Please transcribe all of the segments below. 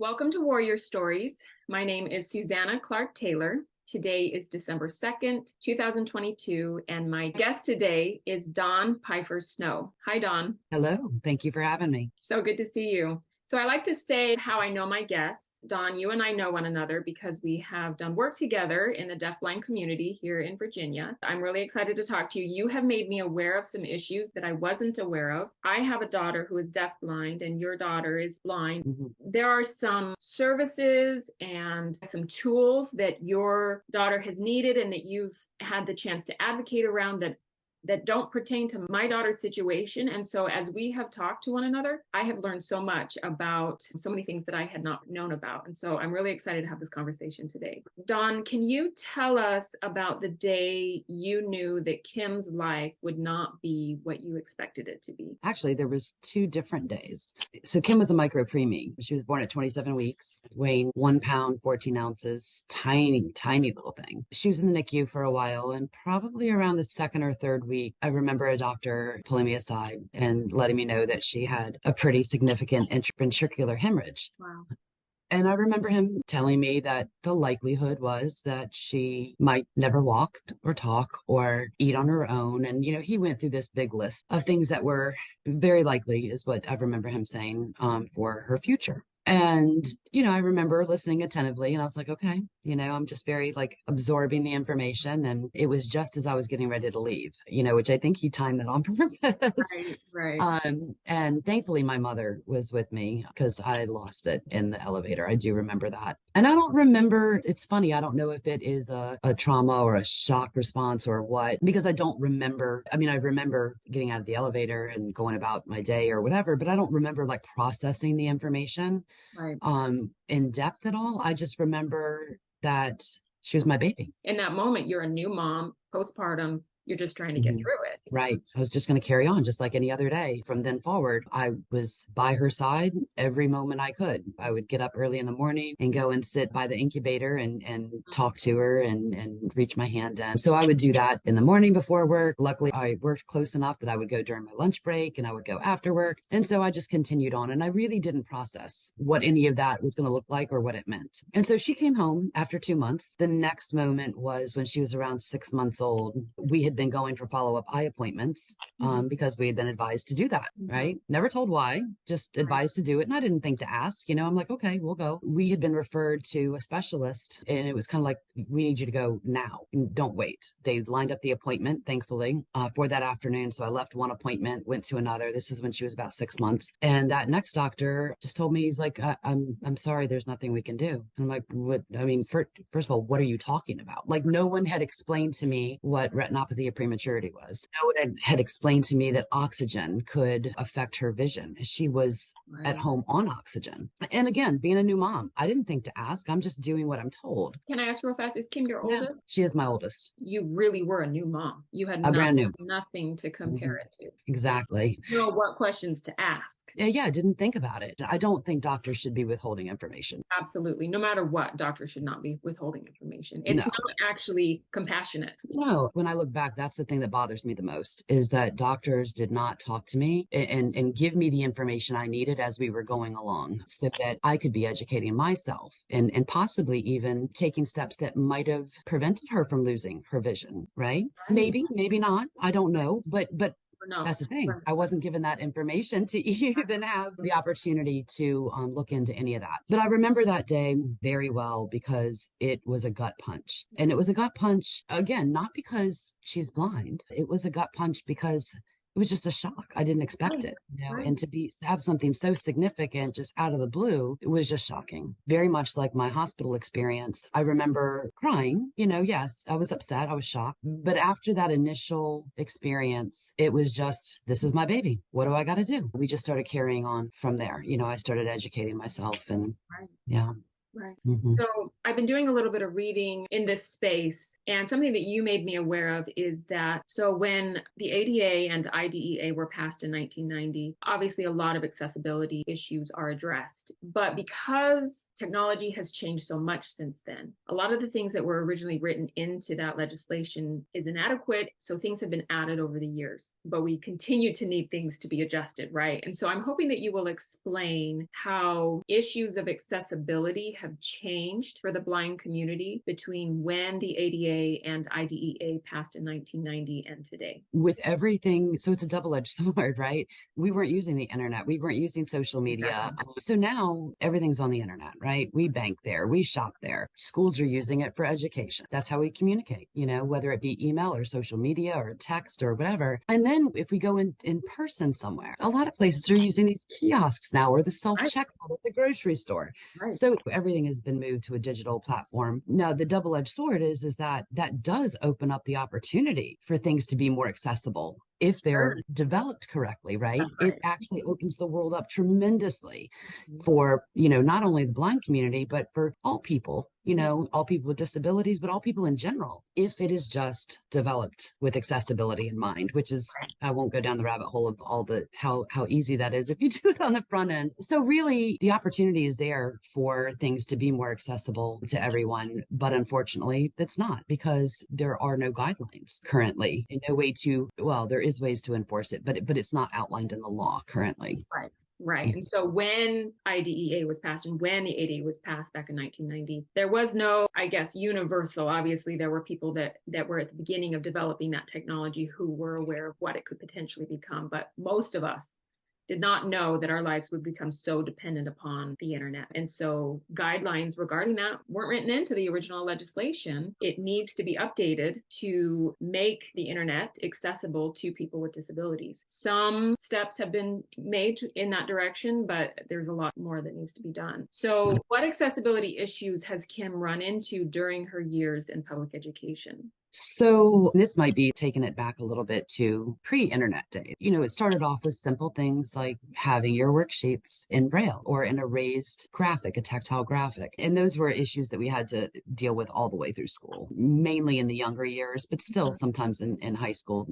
Welcome to Warrior Stories. My name is Susanna Clark Taylor. Today is December 2nd, 2022, and my guest today is Dawn Peifer Snow. Hi, Dawn. Hello. Thank you for having me. So good to see you. So I like to say how I know my guests. Dawn, you and I know one another because we have done work together in the deafblind community here in Virginia. I'm really excited to talk to you. You have made me aware of some issues that I wasn't aware of. I have a daughter who is deafblind and your daughter is blind. There are some services and some tools that your daughter has needed and that you've had the chance to advocate around that don't pertain to my daughter's situation. And so as we have talked to one another, I have learned so much about so many things that I had not known about. And so I'm really excited to have this conversation today. Dawn, can you tell us about the day you knew that Kim's life would not be what you expected it to be? Actually, there was 2 different days. So Kim was a micro preemie. She was born at 27 weeks, weighing 1 pound, 14 ounces, tiny, tiny little thing. She was in the NICU for a while, and probably around the second or third week, I remember a doctor pulling me aside and letting me know that she had a pretty significant intraventricular hemorrhage. Wow. And I remember him telling me that the likelihood was that she might never walk or talk or eat on her own. And, he went through this big list of things that were very likely, is what I remember him saying, for her future. And, I remember listening attentively and I was like, okay, I'm just very absorbing the information. And it was just as I was getting ready to leave, which I think he timed that on purpose. Right. And thankfully my mother was with me because I lost it in the elevator. I do remember that. And I don't remember, it's funny, I don't know if it is a trauma or a shock response or what, because I don't remember. I mean, I remember getting out of the elevator and going about my day or whatever, but I don't remember processing the information Right. In depth at all. I just remember that she was my baby. In that moment, you're a new mom, postpartum. You're just trying to get through it. Right. I was just going to carry on just like any other day. From then forward, I was by her side every moment I could. I would get up early in the morning and go and sit by the incubator and talk to her and reach my hand in. So I would do that in the morning before work. Luckily, I worked close enough that I would go during my lunch break and I would go after work. And so I just continued on, and I really didn't process what any of that was going to look like or what it meant. And so she came home after 2 months. The next moment was when she was around 6 months old. We had been going for follow-up eye appointments because we had been advised to do that, right? Never told why, just advised to do it. And I didn't think to ask, I'm like, okay, we'll go. We had been referred to a specialist and it was kind of like, we need you to go now. Don't wait. They lined up the appointment, thankfully, for that afternoon. So I left one appointment, went to another. This is when she was about 6 months. And that next doctor just told me, he's like, I'm sorry, there's nothing we can do. I'm like, what? I mean, first of all, what are you talking about? No one had explained to me what retinopathy of prematurity was. No one had explained to me that oxygen could affect her vision. She was at home on oxygen. And again, being a new mom, I didn't think to ask. I'm just doing what I'm told. Can I ask real fast, is Kim your oldest? She is my oldest. You really were a new mom. You had brand new. Nothing to compare it to. Exactly. You know what questions to ask. Yeah, I didn't think about it. I don't think doctors should be withholding information. Absolutely. No matter what, doctors should not be withholding information. It's not actually compassionate. No. When I look back, that's the thing that bothers me the most, is that doctors did not talk to me and give me the information I needed as we were going along so that I could be educating myself and possibly even taking steps that might have prevented her from losing her vision, right? Maybe not. I don't know. But no, that's the thing. Right. I wasn't given that information to even have the opportunity to look into any of that. But I remember that day very well because it was a gut punch. And it was a gut punch, again, not because she's blind. It was a gut punch because it was just a shock. I didn't expect it, and to have something so significant just out of the blue, it was just shocking. Very much like my hospital experience. I remember crying, yes, I was upset. I was shocked. But after that initial experience, it was just, this is my baby. What do I got to do? We just started carrying on from there. I started educating myself and yeah. Right. Hmm. So I've been doing a little bit of reading in this space, and something that you made me aware of is that so when the ADA and IDEA were passed in 1990, obviously a lot of accessibility issues are addressed. But because technology has changed so much since then, a lot of the things that were originally written into that legislation is inadequate. So things have been added over the years, but we continue to need things to be adjusted, right? And so I'm hoping that you will explain how issues of accessibility have changed for the blind community between when the ADA and IDEA passed in 1990 and today. With everything, so it's a double-edged sword, right? We weren't using the internet, we weren't using social media. Exactly. So now everything's on the internet, right? We bank there, we shop there. Schools are using it for education. That's how we communicate, whether it be email or social media or text or whatever. And then if we go in person somewhere, a lot of places are using these kiosks now or the Right, self-checkout at the grocery store. right, So everything has been moved to a digital platform. Now, the double-edged sword is that does open up the opportunity for things to be more accessible if they're sure. developed correctly, right? That's It right. actually opens the world up tremendously Mhm. for, not only the blind community, but for all people, all people with disabilities, but all people in general, if it is just developed with accessibility in mind, which is, I won't go down the rabbit hole of all the how easy that is if you do it on the front end. So really the opportunity is there for things to be more accessible to everyone, but unfortunately it's not, because there are no guidelines currently and no way to, well, there is ways to enforce it, but it's not outlined in the law currently. Right. Right. And so when IDEA was passed and when the ADA was passed back in 1990, there was no, I guess, universal. Obviously, there were people that were at the beginning of developing that technology who were aware of what it could potentially become. But most of us did not know that our lives would become so dependent upon the internet. And so guidelines regarding that weren't written into the original legislation. It needs to be updated to make the internet accessible to people with disabilities. Some steps have been made in that direction, but there's a lot more that needs to be done. So what accessibility issues has Kim run into during her years in public education? So this might be taking it back a little bit to pre-internet days. It started off with simple things like having your worksheets in Braille or in a raised graphic, a tactile graphic. And those were issues that we had to deal with all the way through school, mainly in the younger years, but still sometimes in high school,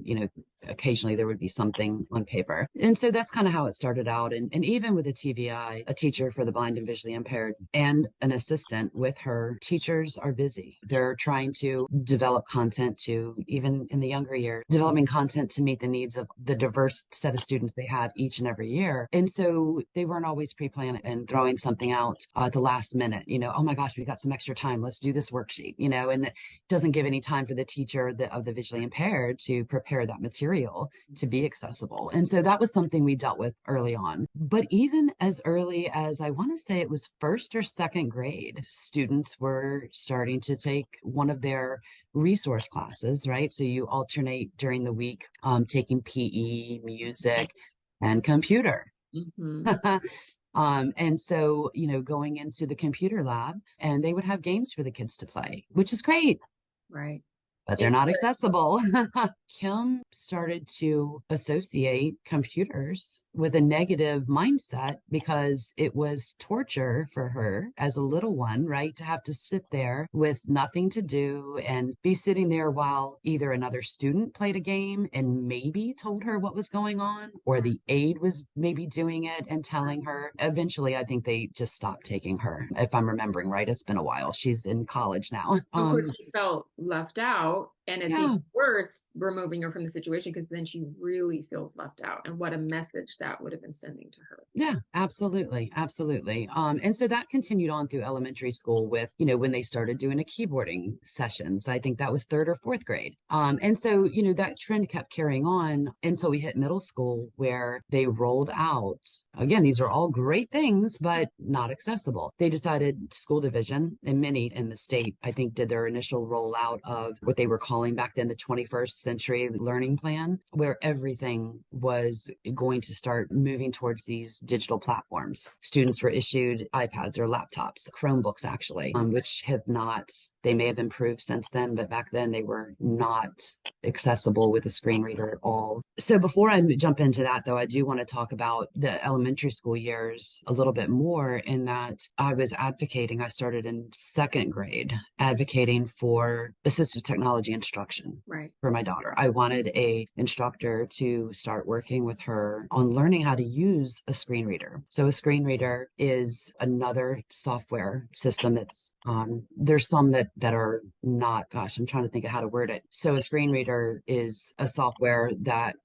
occasionally there would be something on paper. And so that's kind of how it started out. And even with a TVI, a teacher for the blind and visually impaired, and an assistant with her, teachers are busy. They're trying to develop content to, even in the younger year, developing content to meet the needs of the diverse set of students they have each and every year. And so they weren't always pre-planned and throwing something out at the last minute, oh my gosh, we got some extra time. Let's do this worksheet, and it doesn't give any time for the teacher of the visually impaired to prepare that material to be accessible. And so that was something we dealt with early on. But even as early as, I want to say it was first or second grade, students were starting to take one of their resource classes, right? So you alternate during the week, taking PE, music, and computer. Mm-hmm. And so, going into the computer lab, and they would have games for the kids to play, which is great, Right. but they're It not accessible. Kim started to associate computers with a negative mindset because it was torture for her as a little one, right? To have to sit there with nothing to do and be sitting there while either another student played a game and maybe told her what was going on, or the aide was maybe doing it and telling her. Eventually, I think they just stopped taking her, if I'm remembering right. It's been a while. She's in college now. Of course, she felt left out, and it's even Yeah. worse removing her from the situation because then she really feels left out. And what a message that would have been sending to her. Yeah, absolutely. Absolutely. And so that continued on through elementary school with, when they started doing a keyboarding sessions. I think that was third or fourth grade. And so, that trend kept carrying on until we hit middle school, where they rolled out, again, these are all great things, but not accessible. They decided, school division, and many in the state, I think, did their initial rollout of what they were calling calling back then the 21st century learning plan, where everything was going to start moving towards these digital platforms. Students were issued iPads or laptops, Chromebooks actually, which have not, they may have improved since then, but back then they were not accessible with a screen reader at all. So before I jump into that, though, I do want to talk about the elementary school years a little bit more, in that I was advocating, I started in second grade advocating for assistive technology instruction Right. for my daughter. I wanted a instructor to start working with her on learning how to use a screen reader. So a screen reader is another software system that's there's some that are not, gosh, I'm trying to think of how to word it. So a screen reader is a software that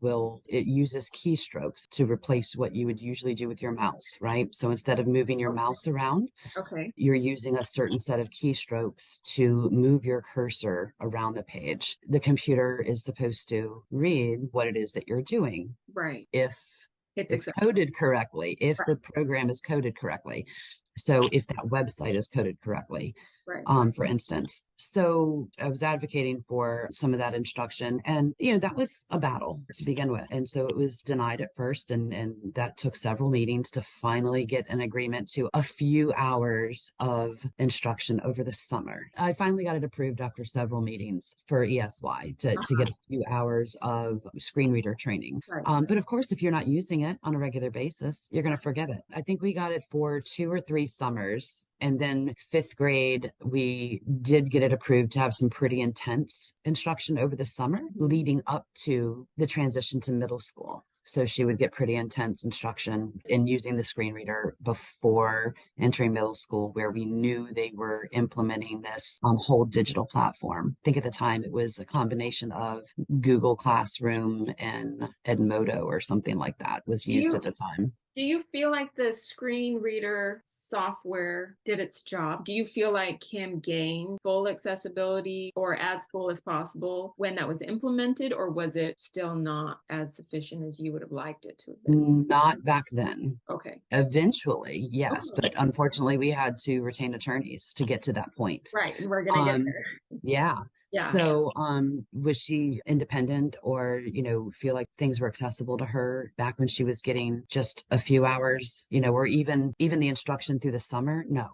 it uses keystrokes to replace what you would usually do with your mouse, right? So instead of moving your mouse around, Okay. you're using a certain set of keystrokes to move your cursor around the page. The computer is supposed to read what it is that you're doing. Right. If It's it's exactly coded correctly, if right. the program is coded correctly. So if that website is coded correctly, Right. for instance. So I was advocating for some of that instruction, and that was a battle to begin with. And so it was denied at first, and that took several meetings to finally get an agreement to a few hours of instruction over the summer. I finally got it approved after several meetings for ESY to get a few hours of screen reader training. Right. But of course, if you're not using it on a regular basis, you're going to forget it. I think we got it for 2 or 3 summers. And then fifth grade, we did get it approved to have some pretty intense instruction over the summer leading up to the transition to middle school. So she would get pretty intense instruction in using the screen reader before entering middle school, where we knew they were implementing this whole digital platform. I think at the time it was a combination of Google Classroom and Edmodo or something like that was Do used you at the time. do you feel like the screen reader software did its job? Do you feel like Kim gained full accessibility or as full as possible when that was implemented, or was it still not as sufficient as you would have liked it to have been? Not back then. Okay. Eventually, yes, Okay. but unfortunately, we had to retain attorneys to get to that point. Right. And we're gonna get Um, there. yeah. Yeah. So, was she independent, or, feel like things were accessible to her back when she was getting just a few hours, or even the instruction through the summer? No,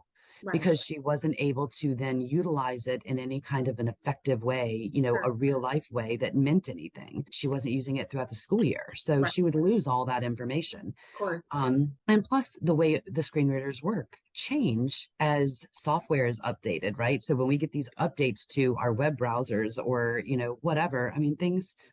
Right. because she wasn't able to then utilize it in any kind of an effective way, Sure. a real life way that meant anything. She wasn't using it throughout the school year. So Right. she would lose all that information. Of course. And plus, the way the screen readers work change as software is updated, right? So when we get these updates to our web browsers or, whatever, I mean,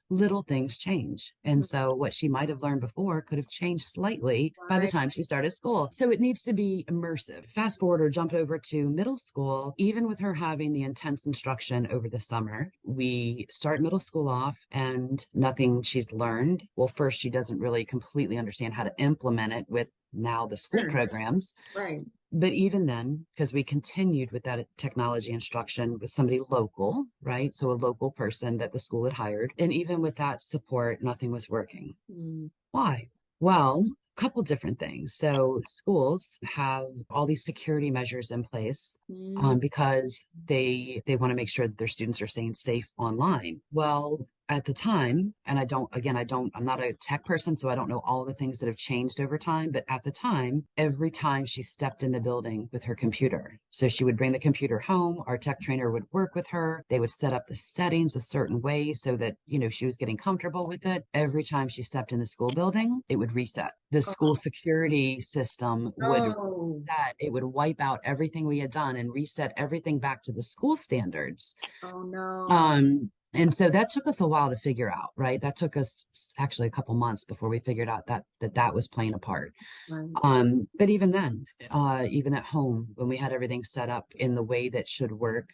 little things change. And so what she might have learned before could have changed slightly by the Right. time she started school. So it needs to be immersive. Fast forward or jump over to middle school, even with her having the intense instruction over the summer, we start middle school off and nothing she's learned. Well, first, she doesn't really completely understand how to implement it with now the school Sure. programs. Right. But even then, because we continued with that technology instruction with somebody local, right? So a local person that the school had hired. And even with that support, nothing was working. Mm. Why? Well, a couple different things. So schools have all these security measures in place Mm. because they want to make sure that their students are staying safe online. Well, at the time, and I'm not a tech person, so I don't know all the things that have changed over time. But at the time, every time she stepped in the building with her computer, so she would bring the computer home, our tech trainer would work with her. They would set up the settings a certain way so that, she was getting comfortable with it. Every time she stepped in the school building, it would reset. The school security system would Oh. that it would wipe out everything we had done and reset everything back to the school standards. Oh no. And so that took us a while to figure out, right? That took us actually a couple months before we figured out that was playing a part. Right. But even then, even at home, when we had everything set up in the way that should work,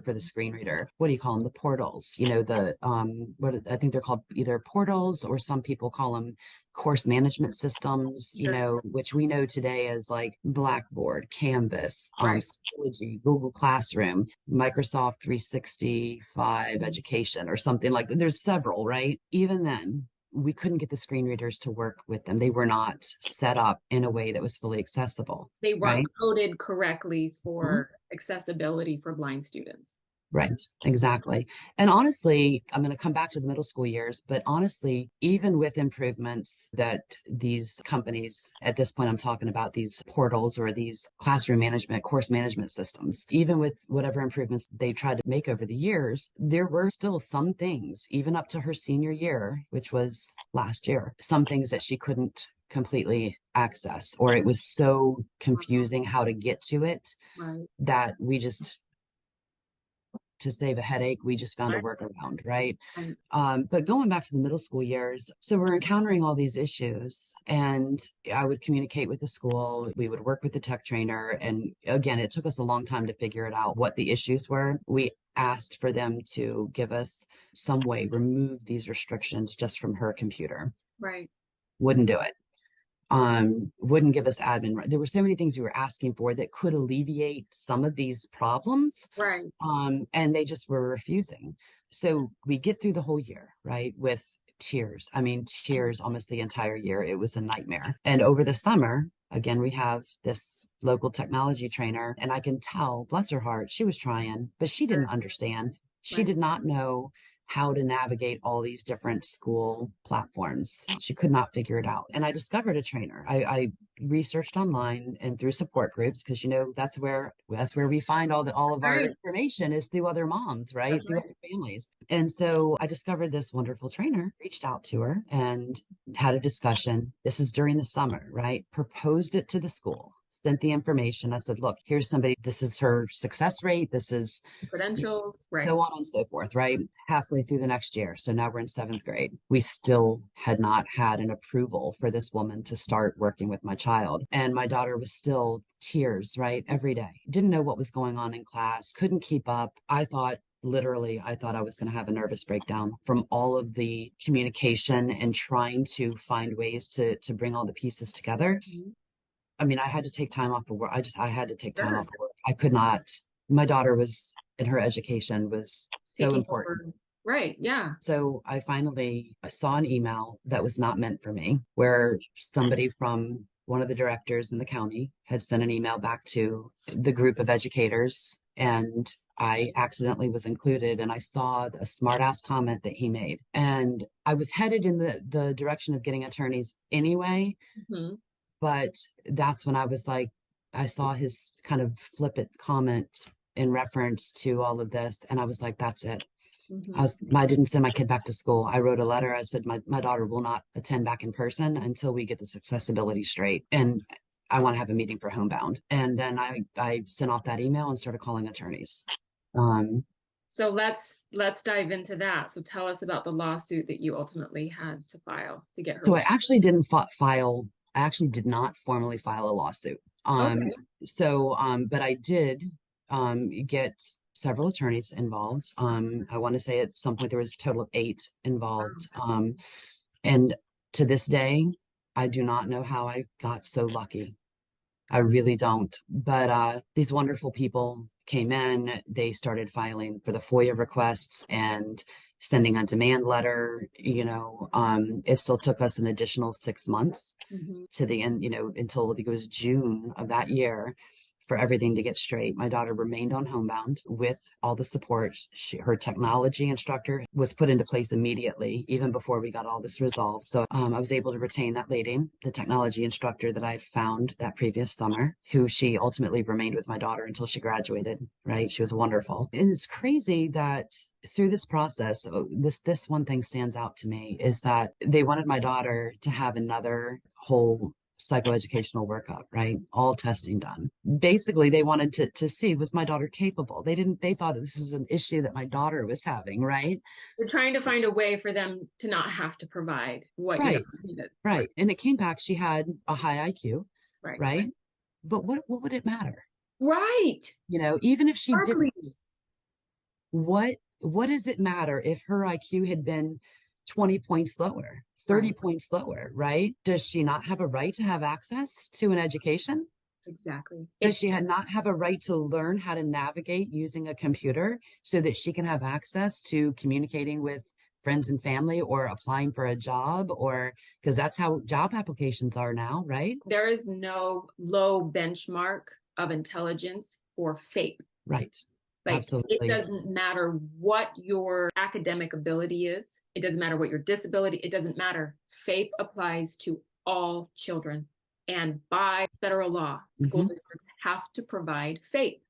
for the screen reader, what do you call them? The portals, what I think they're called either portals, or some people call them course management systems, Sure. which we know today as like Blackboard, Canvas, Right. Schoology, Google Classroom, Microsoft 365 Education, or something like that. There's several, right? Even then, we couldn't get the screen readers to work with them. They were not set up in a way that was fully accessible, They weren't right? coded correctly Mhm. for accessibility for blind students. Right, exactly. And honestly, I'm going to come back to the middle school years, but honestly, even with improvements that these companies, at this point, I'm talking about these portals or these classroom management, course management systems, even with whatever improvements they tried to make over the years, there were still some things, even up to her senior year, which was last year, some things that she couldn't completely access, or it was so confusing how to get to it Right. that we just to save a headache, we just found a Right. workaround, right? Right. But going back to the middle school years, so we're encountering all these issues, and I would communicate with the school. We would work with the tech trainer. And again, it took us a long time to figure it out what the issues were. We asked for them to give us some way, remove these restrictions just from her computer. Right. Wouldn't do it. Wouldn't give us admin. There were so many things we were asking for that could alleviate some of these problems. Right. And they just were refusing. So we get through the whole year, right? With tears. I mean, tears almost the entire year. It was a nightmare. And over the summer, again, we have this local technology trainer, and I can tell, bless her heart, she was trying, but she didn't Sure. understand. She Right. did not know how to navigate all these different school platforms. She could not figure it out. And I discovered a trainer. I researched online and through support groups, because that's where we find all of our Right. information is through other moms, right? That's Through right. other families. And so I discovered this wonderful trainer, reached out to her and had a discussion. This is during the summer, right? Proposed it to the school, sent the information. I said, look, here's somebody, this is her success rate. This is Credentials. Right. so on and so forth, right? Halfway through the next year. So now we're in seventh grade. We still had not had an approval for this woman to start working with my child. And my daughter was still tears, right? Every day. Didn't know what was going on in class, couldn't keep up. Literally, I thought I was going to have a nervous breakdown from all of the communication and trying to find ways to bring all the pieces together. Mhm. I mean, I had to take time off of work. I had to take time off Sure. of work. I could not. My daughter was, and her education was so Taking important. over. Right. Yeah. So I saw an email that was not meant for me, where somebody from one of the directors in the county had sent an email back to the group of educators, and I accidentally was included, and I saw a smart ass comment that he made. And I was headed in the direction of getting attorneys anyway, Hmm. but that's when I was like, I saw his kind of flippant comment in reference to all of this. And I was like, that's it. Hmm. I didn't send my kid back to school. I wrote a letter. I said, my daughter will not attend back in person until we get this accessibility straight. And I want to have a meeting for homebound. And then I sent off that email and started calling attorneys. Um, So let's dive into that. So tell us about the lawsuit that you ultimately had to file to get her So I removed. actually didn't file, I actually did not formally file a lawsuit. Okay. But I did get several attorneys involved. I want to say at some point there was a total of 8 involved. And to this day, I do not know how I got so lucky. I really don't. But these wonderful people came in, they started filing for the FOIA requests and sending a demand letter. It still took us an additional 6 months Hmm. to the end, until I think it was June of that year for everything to get straight. My daughter remained on homebound with all the support. Her technology instructor was put into place immediately, even before we got all this resolved. So I was able to retain that lady, the technology instructor that I had found that previous summer, who she ultimately remained with my daughter until she graduated, right? She was wonderful. And it's crazy that through this process, this one thing stands out to me is that they wanted my daughter to have another whole psychoeducational workup, right? All testing done. Basically, they wanted to see, was my daughter capable? They thought that this was an issue that my daughter was having, right? We're trying to find a way for them to not have to provide what Right, needed for. right. And it came back, she had a high IQ, Right. right? But what would it matter? Right. Even if she didn't, Exactly. what does it matter if her IQ had been 20 points lower, 30 Right. points lower, right? Does she not have a right to have access to an education? Exactly. Does she not have a right to learn how to navigate using a computer so that she can have access to communicating with friends and family or applying for a job? Or because that's how job applications are now, right? There is no low benchmark of intelligence for FAPE. Right. Like, it Absolutely. doesn't matter what your academic ability is. It doesn't matter what your disability, it doesn't matter. FAPE applies to all children. And by federal law, school Hmm. districts have to provide FAPE.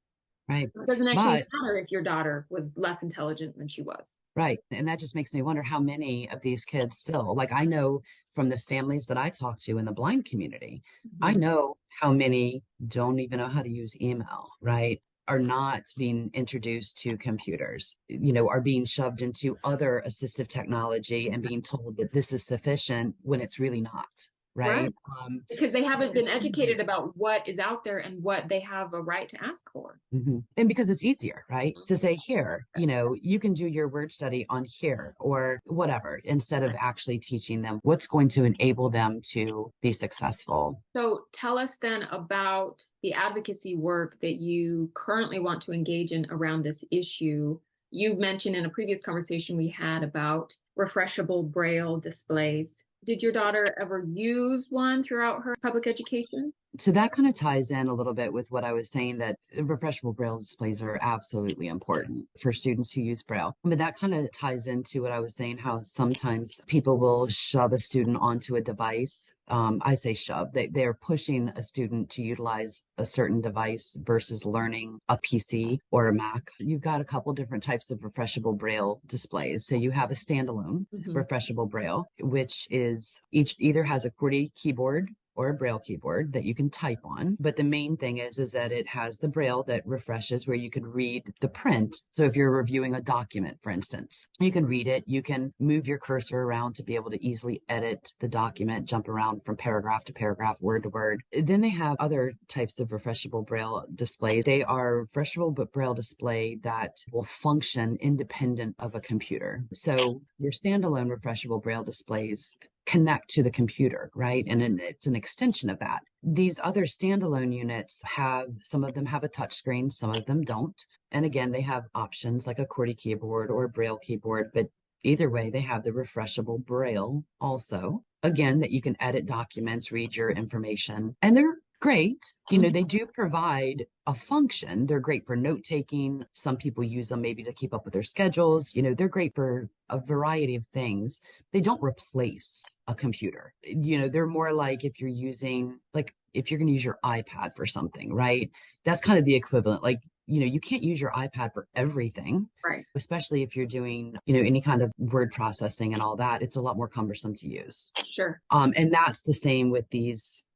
Right. It doesn't actually But matter if your daughter was less intelligent than she was. right. And that just makes me wonder how many of these kids still, like I know from the families that I talk to in the blind community, I Mhm. know how many don't even know how to use email, right? Are not being introduced to computers, are being shoved into other assistive technology and being told that this is sufficient when it's really not, Right. right? Because they haven't been educated about what is out there and what they have a right to ask for. And because it's easier, right? To Mhm. say, here, you can do your word study on here or whatever, instead of actually teaching them what's going to enable them to be successful. So tell us then about the advocacy work that you currently want to engage in around this issue. You mentioned in a previous conversation we had about refreshable Braille displays. Did your daughter ever use one throughout her public education? So that kind of ties in a little bit with what I was saying, that refreshable Braille displays are absolutely important for students who use Braille. But that kind of ties into what I was saying, how sometimes people will shove a student onto a device. I say shove, they're pushing a student to utilize a certain device versus learning a PC or a Mac. You've got a couple different types of refreshable Braille displays. So you have a standalone Mhm. refreshable Braille, which is each either has a QWERTY keyboard or a Braille keyboard that you can type on. But the main thing is that it has the Braille that refreshes, where you could read the print. So if you're reviewing a document, for instance, you can read it. You can move your cursor around to be able to easily edit the document, jump around from paragraph to paragraph, word to word. Then they have other types of refreshable Braille displays. They are refreshable but Braille display that will function independent of a computer. So your standalone refreshable Braille displays connect to the computer, right? And it's an extension of that. These other standalone units have, some of them have a touch screen, some of them don't. And again, they have options like a QWERTY keyboard or a Braille keyboard, but either way, they have the refreshable Braille also. Again, that you can edit documents, read your information, and they're great. They do provide a function. They're great for note taking. Some people use them maybe to keep up with their schedules. They're great for a variety of things. They don't replace a computer. They're more like if you're using, like, if you're going to use your iPad for something, right? That's kind of the equivalent. Like, you can't use your iPad for everything, Right. especially if you're doing, any kind of word processing and all that. It's a lot more cumbersome to use. Sure. And that's the same with these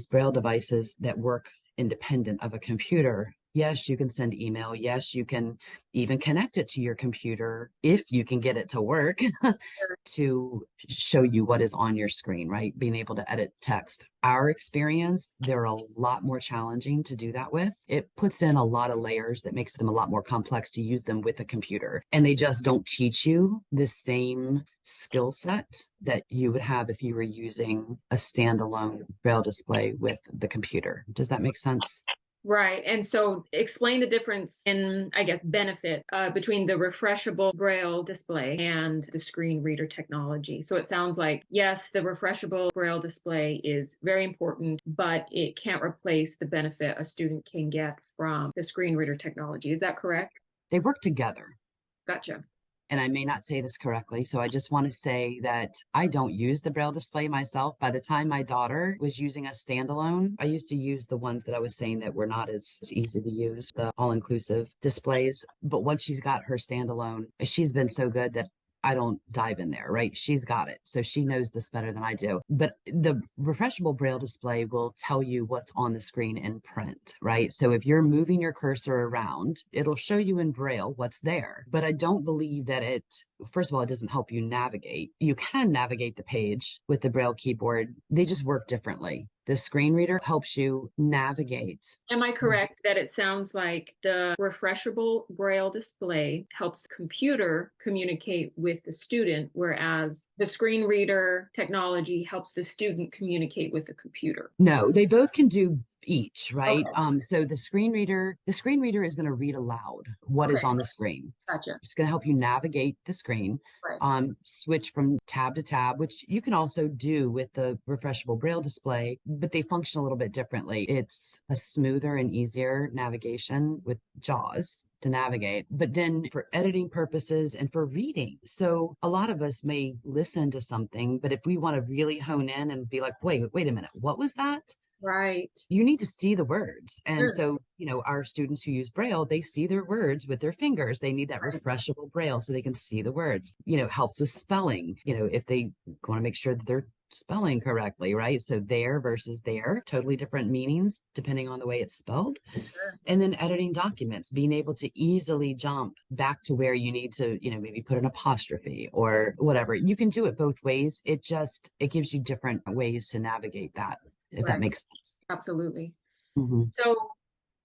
Braille devices that work independent of a computer. Yes, you can send email. Yes, you can even connect it to your computer if you can get it to work to show you what is on your screen, right? Being able to edit text. Our experience, they're a lot more challenging to do that with. It puts in a lot of layers that makes them a lot more complex to use them with a computer. And they just don't teach you the same skill set that you would have if you were using a standalone Braille display with the computer. Does that make sense? Right. And so explain the difference in, I guess, benefit between the refreshable Braille display and the screen reader technology. So it sounds like, yes, the refreshable Braille display is very important, but it can't replace the benefit a student can get from the screen reader technology. Is that correct? They work together. Gotcha. And I may not say this correctly, so I just want to say that I don't use the Braille display myself. By the time my daughter was using a standalone, I used to use the ones that I was saying that were not as easy to use, the all inclusive displays. But once she's got her standalone, she's been so good that I don't dive in there, right? She's got it. So she knows this better than I do. But the refreshable Braille display will tell you what's on the screen in print, right? So if you're moving your cursor around, it'll show you in Braille what's there. But I don't believe that first of all, it doesn't help you navigate. You can navigate the page with the Braille keyboard, they just work differently. The screen reader helps you navigate. Am I correct that it sounds like the refreshable Braille display helps the computer communicate with the student, whereas the screen reader technology helps the student communicate with the computer? No, they both can do each, right? Okay. So the screen reader is going to read aloud what Okay. is on the screen. Gotcha. It's going to help you navigate the screen, Right. switch from tab to tab, which you can also do with the refreshable braille display, but they function a little bit differently. It's a smoother and easier navigation with JAWS to navigate, but then for editing purposes and for reading. So a lot of us may listen to something, but if we want to really hone in and be like, wait a minute, what was that? Right. You need to see the words. And Sure. so, our students who use Braille, they see their words with their fingers. They need that Right. refreshable Braille so they can see the words. It helps with spelling, if they want to make sure that they're spelling correctly, right? So there versus there, totally different meanings depending on the way it's spelled. Sure. And then editing documents, being able to easily jump back to where you need to, maybe put an apostrophe or whatever. You can do it both ways. It gives you different ways to navigate that, if that Right. makes sense. Absolutely. Mhm. So,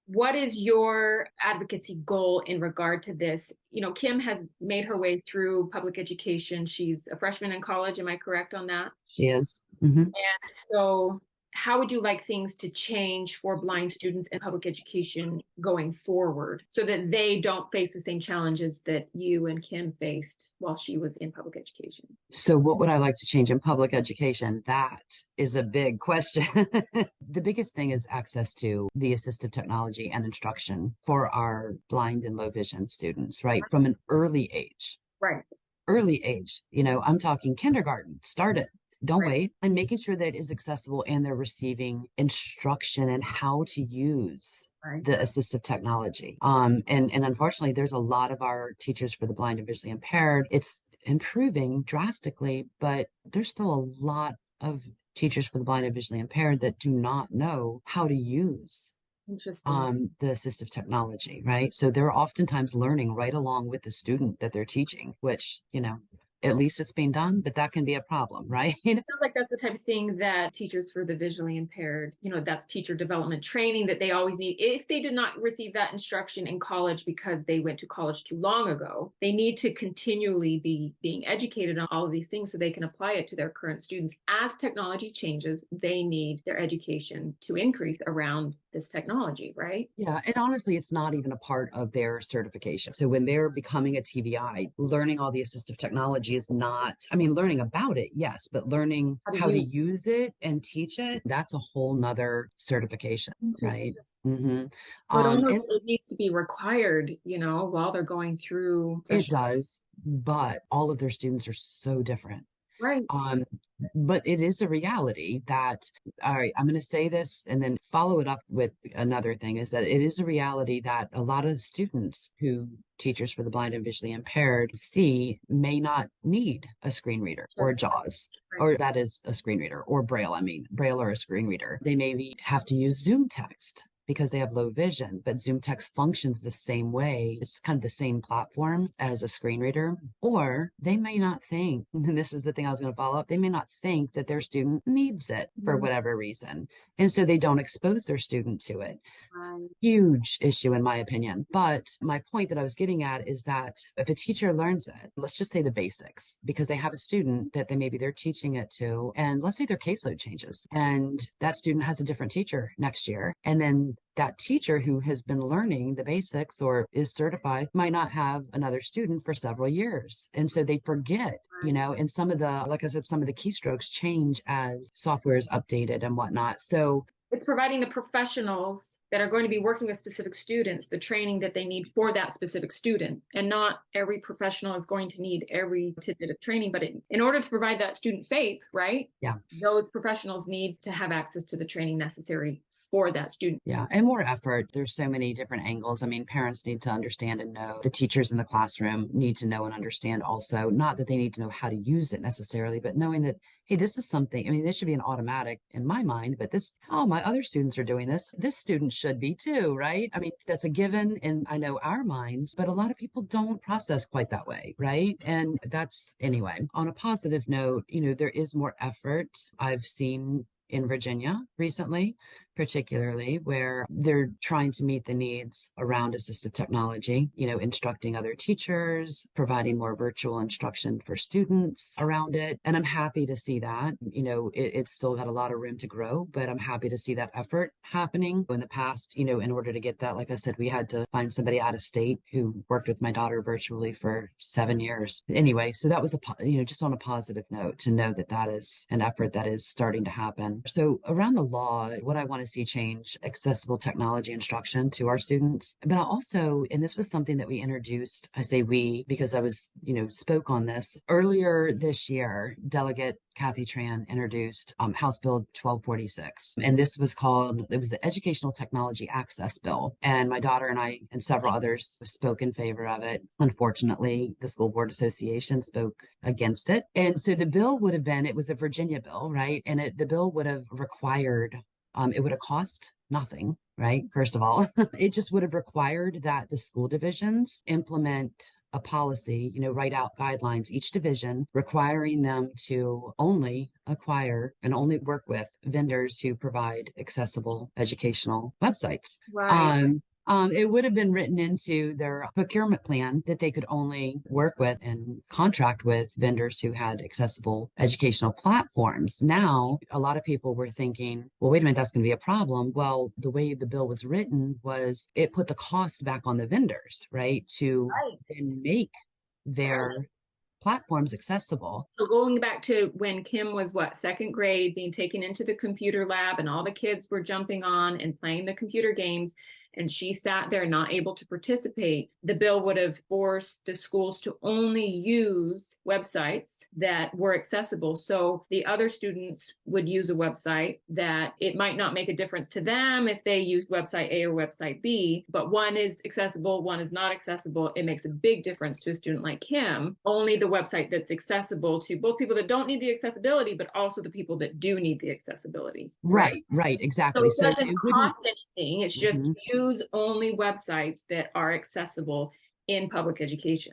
what is your advocacy goal in regard to this? Kim has made her way through public education. She's a freshman in college. Am I correct on that? She is. Hmm. So, how would you like things to change for blind students in public education going forward so that they don't face the same challenges that you and Kim faced while she was in public education? So, what would I like to change in public education? That is a big question. The biggest thing is access to the assistive technology and instruction for our blind and low vision students, right? From an early age. Right, Early age, I'm talking kindergarten, start it. Don't right, wait, and making sure that it is accessible and they're receiving instruction and how to use right. the assistive technology. And unfortunately, there's a lot of our teachers for the blind and visually impaired. It's improving drastically, but there's still a lot of teachers for the blind and visually impaired that do not know how to use Interesting. the assistive technology, right? So they're oftentimes learning right along with the student that they're teaching, which, at least it's being done, but that can be a problem, right? Sounds like that's the type of thing that teachers for the visually impaired, that's teacher development training that they always need. If they did not receive that instruction in college because they went to college too long ago, they need to continually be being educated on all of these things so they can apply it to their current students. As technology changes, they need their education to increase around this technology, right? Yeah. And honestly, it's not even a part of their certification. So when they're becoming a TVI, learning all the assistive technology is not, I mean, learning about it, yes, but learning How to how to use use it and teach it, that's a whole nother certification, it. right? Interesting. Mm-hmm. So it And almost it needs to be required, while they're going through it professional. does, but all of their students are so different. Right. Um, but it is a reality that, all right, I'm going to say this and then follow it up with another thing is that it is a reality that a lot of students who teachers for the blind and visually impaired see may not need a screen reader or Sure. JAWS. Right. Or that is a screen reader or Braille. I mean, Braille or a screen reader. They maybe have to use Zoom text because they have low vision, but Zoom text functions the same way. It's kind of the same platform as a screen reader. Or they may not think, and this is the thing I was going to follow up, they may not think that their student needs it for Mhm. whatever reason. And so they don't expose their student to it. Right. Huge issue, in my opinion. But my point that I was getting at is that if a teacher learns it, let's just say the basics, because they have a student that maybe they're teaching it to, and let's say their caseload changes and that student has a different teacher next year. And then that teacher who has been learning the basics or is certified might not have another student for several years. And so they forget, and some of the, like I said, some of the keystrokes change as software is updated and whatnot. So It's providing the professionals that are going to be working with specific students the training that they need for that specific student. And not every professional is going to need every tidbit of training, but in order to provide that student faith, right? yeah. Those professionals need to have access to the training necessary for that student. Yeah, and more effort. There's so many different angles. I mean, parents need to understand and know. The teachers in the classroom need to know and understand also, not that they need to know how to use it necessarily, but knowing that, hey, this is something, I mean, this should be an automatic in my mind, but this, oh, my other students are doing this. This student should be too, right? I mean, that's a given in, I know, our minds, but a lot of people don't process quite that way, right? And that's, anyway, on a positive note, there is more effort I've seen in Virginia recently particularly where they're trying to meet the needs around assistive technology, instructing other teachers, providing more virtual instruction for students around it. And I'm happy to see that. It's still got a lot of room to grow, but I'm happy to see that effort happening. In the past, in order to get that, like I said, we had to find somebody out of state who worked with my daughter virtually for 7 years. Anyway, so that was just on a positive note to know that that is an effort that is starting to happen. So around the law, what I want to see change accessible technology instruction to our students. But also, and this was something that we introduced, I say we, because I was, spoke on this earlier this year, Delegate Kathy Tran introduced House Bill 1246. And this it was the Educational Technology Access Bill. And my daughter and I and several others spoke in favor of it. Unfortunately, the School Board Association spoke against it. And so the bill would have been, it was a Virginia bill, right? And the bill would have required, it would have cost nothing, right? First of all, it just would have required that the school divisions implement a policy, write out guidelines, each division requiring them to only acquire and only work with vendors who provide accessible educational websites. Right. It would have been written into their procurement plan that they could only work with and contract with vendors who had accessible educational platforms. Now, a lot of people were thinking, well, wait a minute, that's going to be a problem. Well, the way the bill was written was it put the cost back on the vendors, right, to then make their platforms accessible. So going back to when Kim was second grade, being taken into the computer lab and all the kids were jumping on and playing the computer games, and she sat there not able to participate, the bill would have forced the schools to only use websites that were accessible. So the other students would use a website that it might not make a difference to them if they used website A or website B, but one is accessible, one is not accessible. It makes a big difference to a student like Kim. Only the website that's accessible to both people that don't need the accessibility, but also the people that do need the accessibility. Right, So exactly. it So doesn't it wouldn't. cost anything. It's just Mhm. use only websites that are accessible in public education.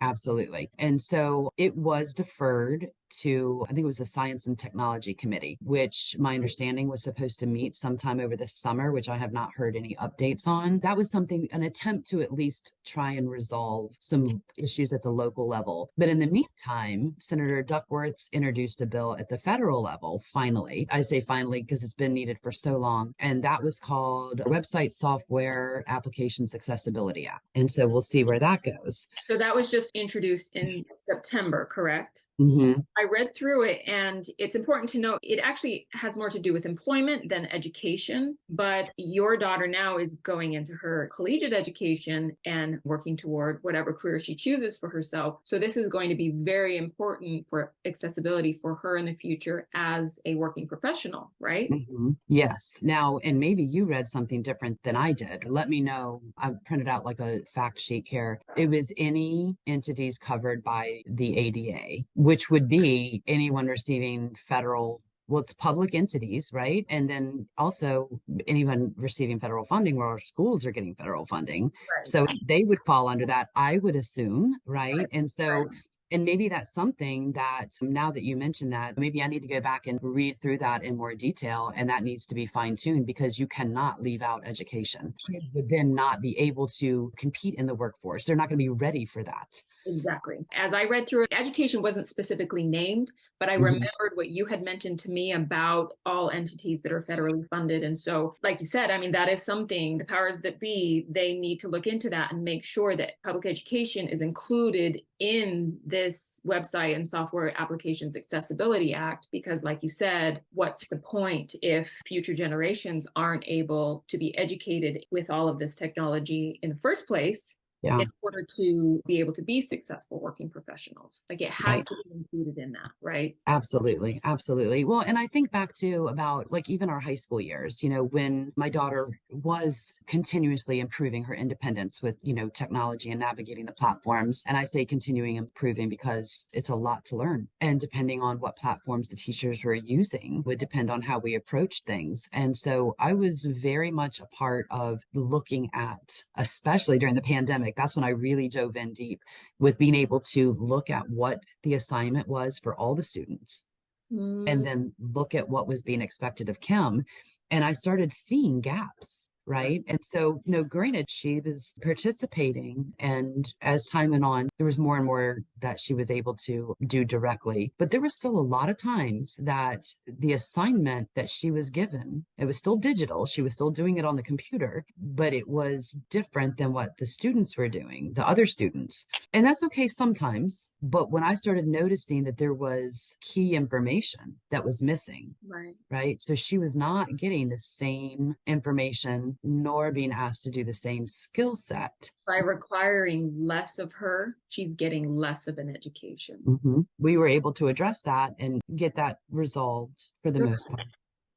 Absolutely. And so it was deferred to, I think it was the Science and Technology Committee, which my understanding was supposed to meet sometime over the summer, which I have not heard any updates on. That was an attempt to at least try and resolve some issues at the local level. But in the meantime, Senator Duckworth's introduced a bill at the federal level, finally. I say finally because it's been needed for so long. And that was called Website Software Applications Accessibility Act. And so we'll see where that goes. So that was just introduced in September, correct? Mm-hmm. I read through it, and it's important to note it actually has more to do with employment than education. But your daughter now is going into her collegiate education and working toward whatever career she chooses for herself. So this is going to be very important for accessibility for her in the future as a working professional, right? Mm-hmm. Yes. Now, and maybe you read something different than I did. Let me know. I've printed out like a fact sheet here. It was any entities covered by the ADA, which would be anyone receiving federal, well, it's public entities, right? And then also anyone receiving federal funding, where our schools are getting federal funding. Right. So they would fall under that, I would assume, right? And so Right. and maybe that's something that now that you mentioned that, maybe I need to go back and read through that in more detail. And that needs to be fine tuned because you cannot leave out education. Kids would then not be able to compete in the workforce. They're not going to be ready for that. Exactly. As I read through it, education wasn't specifically named, but I Mhm. remembered what you had mentioned to me about all entities that are federally funded. And so, like you said, I mean, that is something, the powers that be, they need to look into that and make sure that public education is included in this Website and Software Applications Accessibility Act, because like you said, what's the point if future generations aren't able to be educated with all of this technology in the first place? Yeah. In order to be able to be successful working professionals. Like it has Right. to be included in that, right? Absolutely. Absolutely. Well, and I think back to about like even our high school years, when my daughter was continuously improving her independence with, technology and navigating the platforms. And I say continuing improving because it's a lot to learn. And depending on what platforms the teachers were using would depend on how we approach things. And so I was very much a part of looking at, especially during the pandemic, that's when I really dove in deep with being able to look at what the assignment was for all the students and then look at what was being expected of Kim And I started seeing gaps. Right. Right. And so, granted, she was participating. And as time went on, there was more and more that she was able to do directly. But there was still a lot of times that the assignment that she was given, it was still digital. She was still doing it on the computer, but it was different than what the students were doing, the other students. And that's okay sometimes. But when I started noticing that there was key information that was missing, Right. right? So she was not getting the same information nor being asked to do the same skill set. By requiring less of her, she's getting less of an education. We were able to address that and get that resolved for the Good. most part.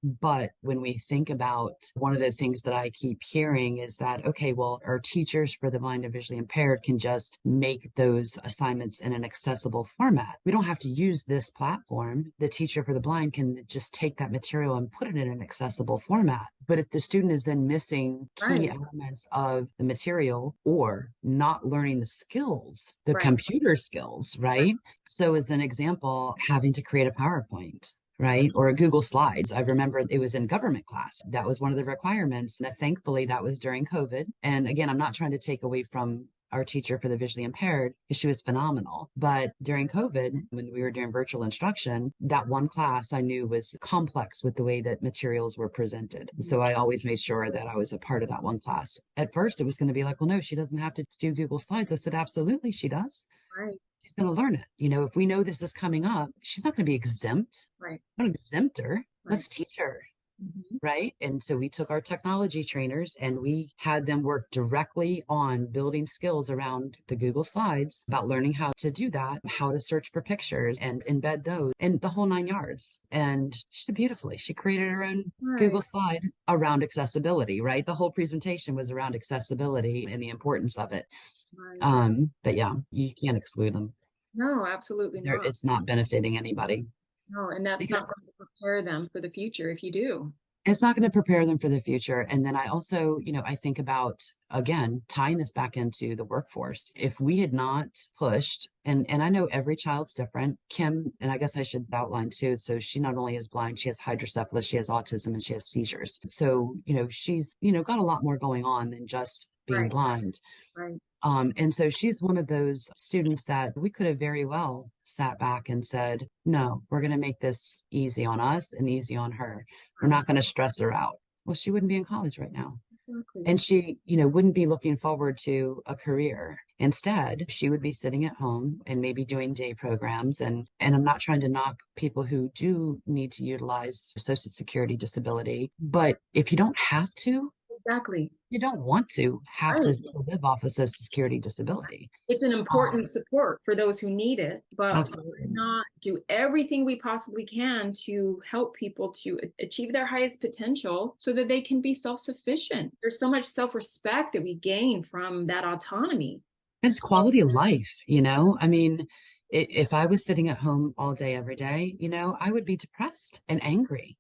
But when we think about one of the things that I keep hearing is that, okay, well, our teachers for the blind and visually impaired can just make those assignments in an accessible format. We don't have to use this platform. The teacher for the blind can just take that material and put it in an accessible format. But if the student is then missing key Right. elements of the material or not learning the skills, the Right. computer skills, Right. right? So, as an example, having to create a PowerPoint, right? Or a Google Slides. I remember it was in government class. That was one of the requirements. And thankfully, that was during COVID. And again, I'm not trying to take away from our teacher for the visually impaired because she was phenomenal. But during COVID, when we were doing virtual instruction, that one class I knew was complex with the way that materials were presented. So I always made sure that I was a part of that one class. At first, it was going to be like, well, no, she doesn't have to do Google Slides. I said, absolutely, she does. Right. She's going to learn it. If we know this is coming up, she's not going to be exempt. Right. Don't exempt her. Right. Let's teach her. Mhm. Right. And so we took our technology trainers and we had them work directly on building skills around the Google Slides about learning how to do that, how to search for pictures and embed those and the whole 9 yards. And she did beautifully. She created her own Right. Google slide around accessibility, right? The whole presentation was around accessibility and the importance of it. Right. But yeah, you can't exclude them. No, absolutely not. It's not benefiting anybody No, and that's not because going to prepare them for the future if you do. it's not going to prepare them for the future. And then I also, I think about, again, tying this back into the workforce. If we had not pushed, and I know every child's different. Kim, and I guess I should outline too. So she not only is blind, she has hydrocephalus, she has autism, and she has seizures. So, she's, got a lot more going on than just being Right. blind. Right. And so she's one of those students that we could have very well sat back and said, no, we're going to make this easy on us and easy on her. We're Right. not going to stress her out. Well, she wouldn't be in college right now. Exactly. And she, wouldn't be looking forward to a career. Instead, she would be sitting at home and maybe doing day programs. And I'm not trying to knock people who do need to utilize Social Security disability, but if you don't have to, Exactly. you don't want to have Right. to live off of Social Security disability. It's an important support for those who need it, but why Absolutely. not do everything we possibly can to help people to achieve their highest potential so that they can be self-sufficient. There's so much self-respect that we gain from that autonomy. It's quality of life, I mean, if I was sitting at home all day, every day, I would be depressed and angry,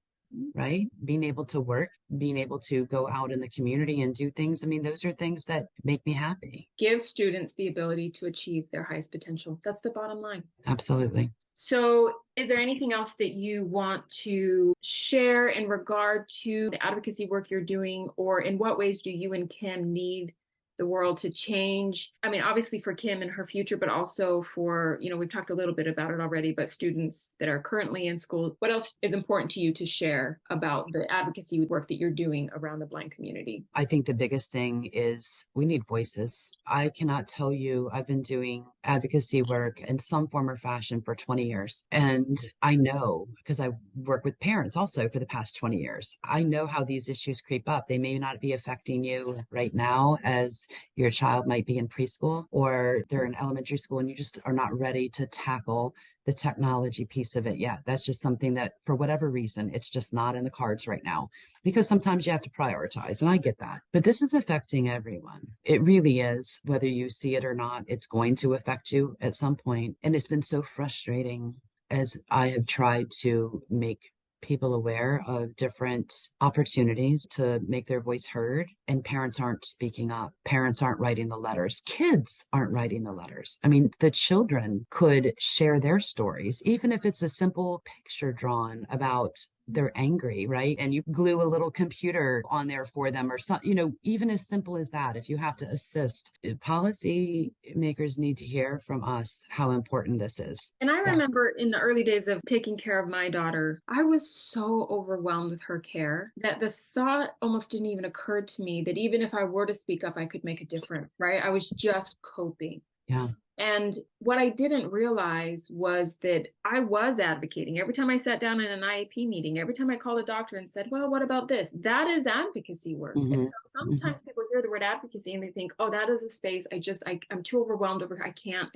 right? Being able to work, being able to go out in the community and do things. I mean, those are things that make me happy. Give students the ability to achieve their highest potential. That's the bottom line. Absolutely. So, is there anything else that you want to share in regard to the advocacy work you're doing, or in what ways do you and Kim need the world to change? I mean, obviously for Kim and her future, but also for, we've talked a little bit about it already, but students that are currently in school. What else is important to you to share about the advocacy work that you're doing around the blind community? I think the biggest thing is we need voices. I cannot tell you, I've been doing advocacy work in some form or fashion for 20 years. And I know because I work with parents also for the past 20 years. I know how these issues creep up. They may not be affecting you right now as your child might be in preschool or they're in elementary school and you just are not ready to tackle the technology piece of it yet. That's just something that for whatever reason, it's just not in the cards right now because sometimes you have to prioritize and I get that. But this is affecting everyone. It really is. Whether you see it or not, it's going to affect you at some point. And it's been so frustrating as I have tried to make people aware of different opportunities to make their voice heard. And parents aren't speaking up. Parents aren't writing the letters. Kids aren't writing the letters. I mean, the children could share their stories, even if it's a simple picture drawn about they're angry, right? And you glue a little computer on there for them or something, you know, even as simple as that. If you have to assist, policy makers need to hear from us how important this is. And I Yeah. remember in the early days of taking care of my daughter, I was so overwhelmed with her care that the thought almost didn't even occur to me that even if I were to speak up, I could make a difference, right? I was just coping. Yeah. And what I didn't realize was that I was advocating. Every time I sat down in an IEP meeting, every time I called a doctor and said, well, what about this? That is advocacy work. And Hmm. so Hmm. sometimes people hear the word advocacy and they think, oh, that is a space. I'm too overwhelmed over, I can't.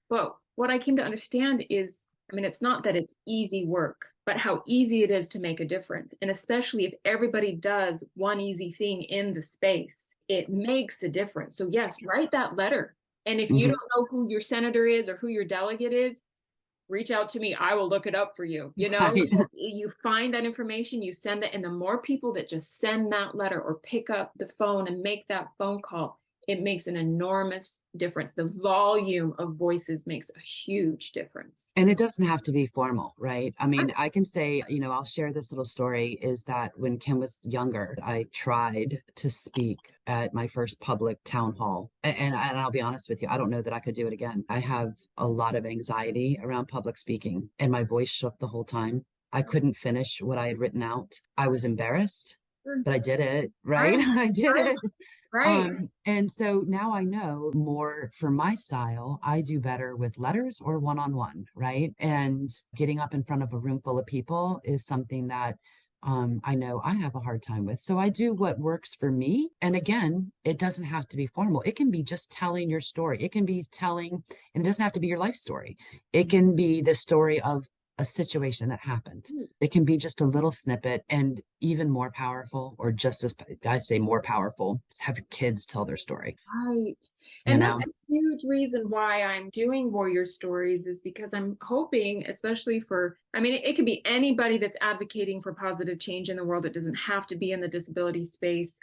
But what I came to understand is, I mean, it's not that it's easy work, but how easy it is to make a difference. And especially if everybody does one easy thing in the space, it makes a difference. So yes, write that letter, and if you Hmm. don't know who your senator is or who your delegate is, reach out to me. I will look it up for you. You know, Right. you find that information, you send it, and the more people that just send that letter or pick up the phone and make that phone call, it makes an enormous difference. The volume of voices makes a huge difference. And it doesn't have to be formal, right? I mean, I can say, you know, I'll share this little story is that when Kim was younger, I tried to speak at my first public town hall. And I'll be honest with you, I don't know that I could do it again. I have a lot of anxiety around public speaking, and my voice shook the whole time. I couldn't finish what I had written out. I was embarrassed, but I did it, right? Right, I did right, it. right. And so now I know more for my style. I do better with letters or one on one, right? And getting up in front of a room full of people is something that I know I have a hard time with. So I do what works for me. And again, it doesn't have to be formal. It can be just telling your story. It can be telling, and it doesn't have to be your life story. It can be the story of a situation that happened. It can be just a little snippet, and even more powerful, or just as I say more powerful, is have your kids tell their story, Right. you And that's know? a huge reason why I'm doing Warrior Stories is because I'm hoping, especially for, I mean, it could be anybody that's advocating for positive change in the world. It doesn't have to be in the disability space.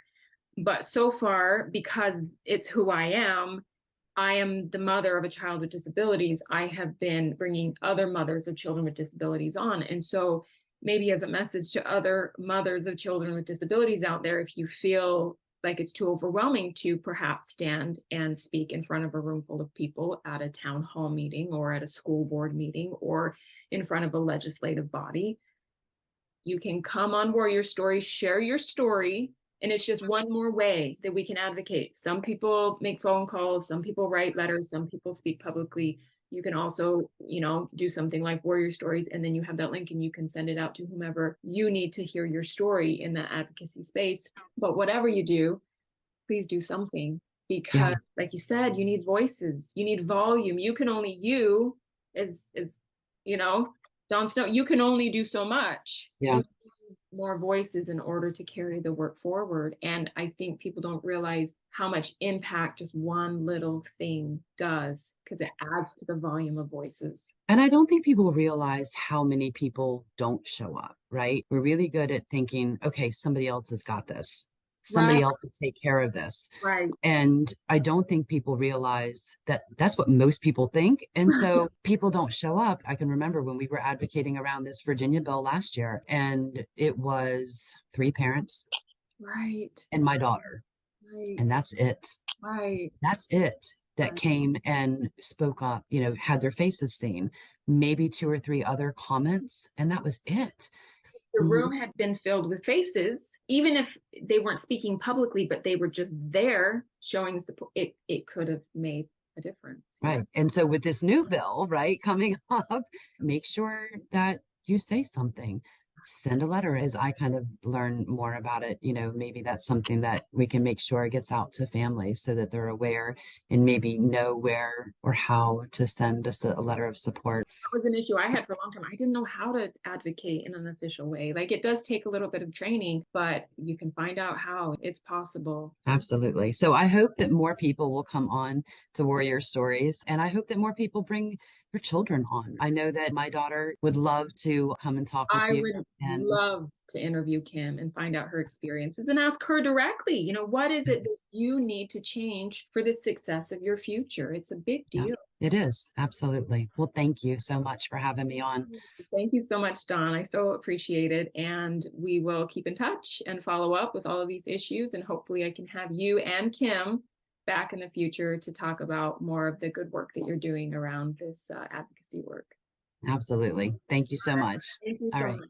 But so far, because it's who I am the mother of a child with disabilities. I have been bringing other mothers of children with disabilities on. And so maybe as a message to other mothers of children with disabilities out there, if you feel like it's too overwhelming to perhaps stand and speak in front of a room full of people at a town hall meeting or at a school board meeting or in front of a legislative body, you can come on Warrior Stories, share your story, and it's just one more way that we can advocate. Some people make phone calls, some people write letters, some people speak publicly. You can also, you know, do something like Warrior Stories, and then you have that link and you can send it out to whomever you need to hear your story in that advocacy space. But whatever you do, please do something Yeah, because, like you said, you need voices, you need volume. You can only you as you know, Don Snow, you can only do so much. You yeah. need more voices in order to carry the work forward. And I think people don't realize how much impact just one little thing does because it adds to the volume of voices. And I don't think people realize how many people don't show up, right? We're really good at thinking, okay, somebody else has got this. Right, Somebody else will take care of this. right. And I don't think people realize that that's what most people think. And so people don't show up. I can remember when we were advocating around this Virginia bill last year, and it was three parents Right, and my daughter, right, and that's it. right, That's it that right. came and spoke up, you know, had their faces seen, maybe two or three other comments, and that was it. The Mhm. room had been filled with faces, even if they weren't speaking publicly, but they were just there showing support. It could have made a difference. Yeah. Right. And so with this new bill, right, coming up, make sure that you say something. Send a letter as I kind of learn more about it. You know, maybe that's something that we can make sure it gets out to families so that they're aware and maybe know where or how to send us a letter of support. That was an issue I had for a long time. I didn't know how to advocate in an official way. Like it does take a little bit of training, but you can find out how it's possible. Absolutely. So I hope that more people will come on to Warrior Stories, and I hope that more people bring their children on. I know that my daughter would love to come and talk with I you. would And love to interview Kim and find out her experiences and ask her directly, what is it that you need to change for the success of your future? It's a big yeah. deal. It is. Absolutely. Well, thank you so much for having me on. Thank you so much, Don. I so appreciate it. And we will keep in touch and follow up with all of these issues. And hopefully, I can have you and Kim back in the future to talk about more of the good work that you're doing around this advocacy work. Absolutely. Thank you so much. Thank you All so right. much.